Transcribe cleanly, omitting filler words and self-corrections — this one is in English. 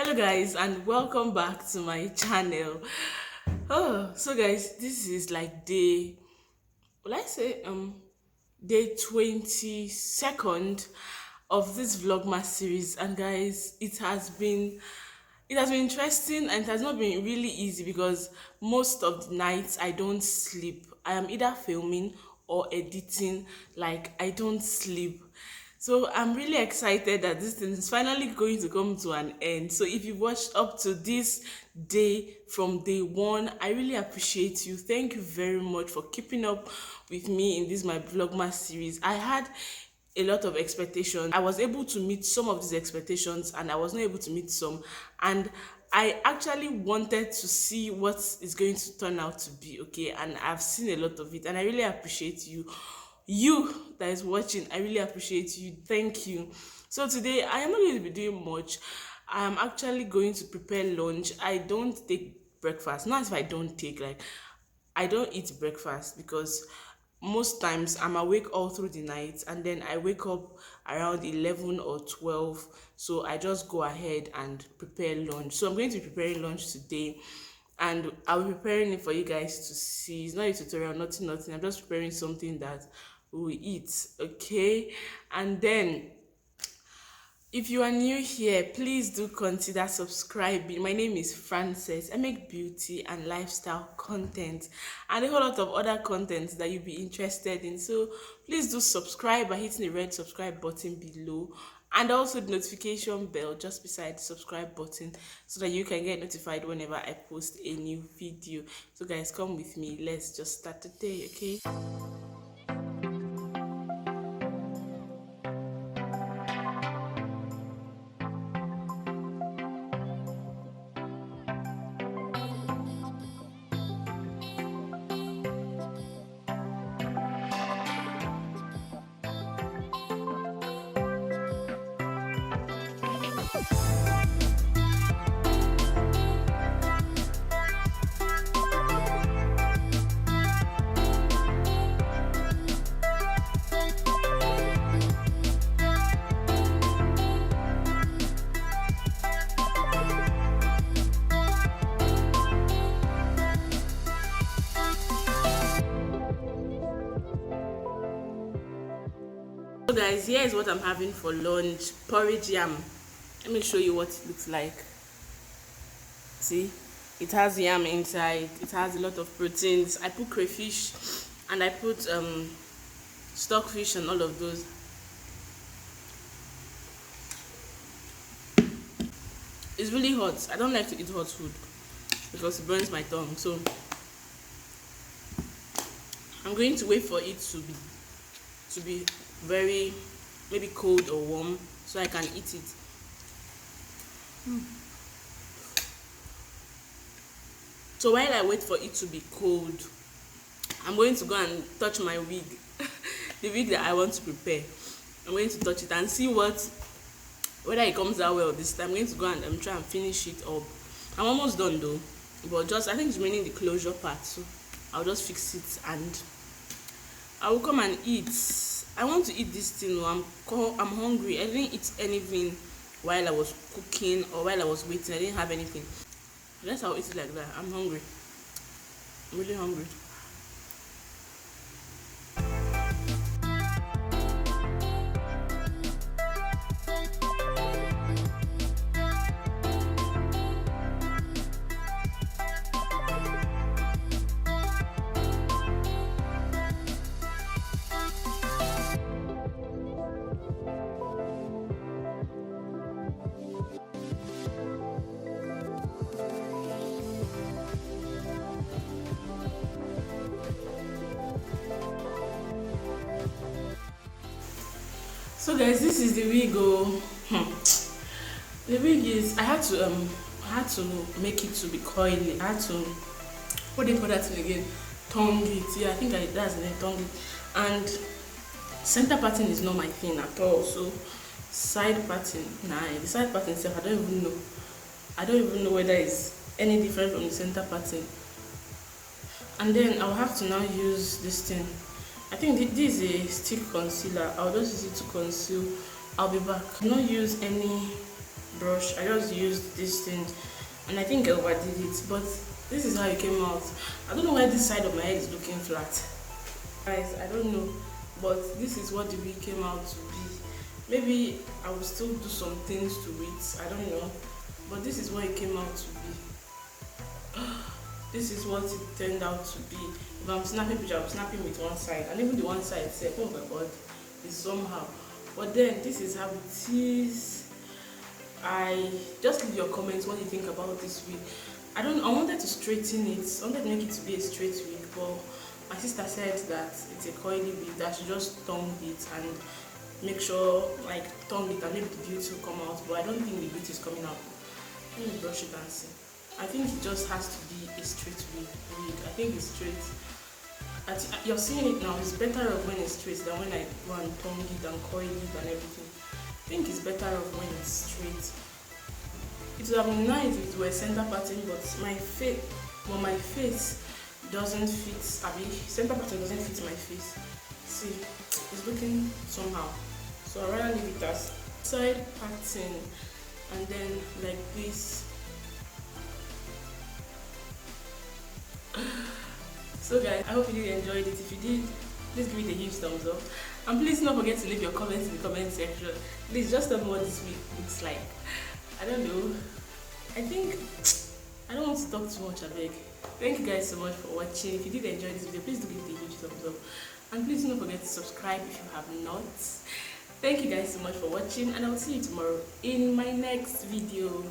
Hello guys and welcome back to my channel. So guys, this is like will I say day 22nd of this Vlogmas series, and guys, it has been interesting, and it has not been really easy because most of the nights I don't sleep. I am either filming or editing, like I don't sleep. So I'm really excited that this thing is finally going to come to an end. So if you watched up to this day from day one, I really appreciate you. Thank you very much for keeping up with me in this my Vlogmas series. I had a lot of expectations. I was able to meet some of these expectations and I was not able to meet some. And I actually wanted to see what is going to turn out to be, okay? And I've seen a lot of it and I really appreciate you. You that is watching, I really appreciate you. Thank you. So today I am not going to be doing much. I am actually going to prepare lunch. I don't take breakfast. Not if I don't take, like, I don't eat breakfast because most times I'm awake all through the night and then I wake up around 11 or 12. So I just go ahead and prepare lunch. So I'm going to be preparing lunch today and I'll be preparing it for you guys to see. It's not a tutorial, nothing. I'm just preparing something that we'll eat, okay? And then if you are new here, please do consider subscribing. My name is Frances. I make beauty and lifestyle content and a whole lot of other content that you'll be interested in. So please do subscribe by hitting the red subscribe button below and also the notification bell just beside the subscribe button so that you can get notified whenever I post a new video. So guys, come with me. Let's just start the day, okay? So guys, here is what I'm having for lunch. Porridge yam. Let me show you what it looks like. See, it has yam inside. It has a lot of proteins. I put crayfish and I put stockfish and all of those. It's really hot. I don't like to eat hot food because it burns my tongue. So I'm going to wait for it to be very maybe cold or warm so I can eat it. So while I wait for it to be cold, I'm going to go and touch my wig. The wig that I want to prepare. I'm going to touch it and see whether it comes out well this time. I'm going to go and try and finish it up. I'm almost done though, but just I think it's remaining the closure part, so I'll just fix it and I will come and eat. I want to eat this thing. I'm hungry. I didn't eat anything while I was cooking or while I was waiting. I didn't have anything. I guess I'll eat it like that. I'm hungry. I'm really hungry. So guys, this is the wig. The wig is I had to make it to be coily. I had to, what do you call that thing again? Tongue it. Yeah, I think that's the name, tongue it. And center parting is not my thing at all. So side parting, nah, the side parting itself, I don't even know whether it's any different from the center parting. And then I'll have to now use this thing. I think this is a stick concealer. I'll just use it to conceal. I'll be back. I'll not use any brush. I just used this thing and I think I overdid it, but this is how it came out. I don't know why this side of my head is looking flat. Guys, I don't know, but this is what the wig came out to be. Maybe I will still do some things to it, I don't know, but this is what it came out to be. This is what it turned out to be. If I'm snapping picture, I'm snapping with one side, and even the one side itself, oh my god, is somehow. But then this is how it is. I just leave your comments what you think about this wig. I wanted to straighten it. I wanted to make it to be a straight wig, but my sister said that it's a coily wig, that she just tongue it and make sure, like, tongue it and maybe the beauty will come out. But I don't think the beauty is coming out. Let me brush it and see. I think it just has to be a straight wig. I think it's straight. You're seeing it now. It's better off when it's straight than when I go and tongue it and coil it and everything. I think it's better off when it's straight. It would have been nice if it were center pattern, but my face doesn't fit. Center pattern doesn't fit my face. See, it's looking somehow. So I'd rather leave it as side pattern and then like this. So guys, I hope you did enjoy it. If you did, please give it a huge thumbs up. And please don't forget to leave your comments in the comment section. Please just tell me what this week looks like. I don't know. I think I don't want to talk too much, I beg. Thank you guys so much for watching. If you did enjoy this video, please do give it a huge thumbs up. And please don't forget to subscribe if you have not. Thank you guys so much for watching, and I will see you tomorrow in my next video.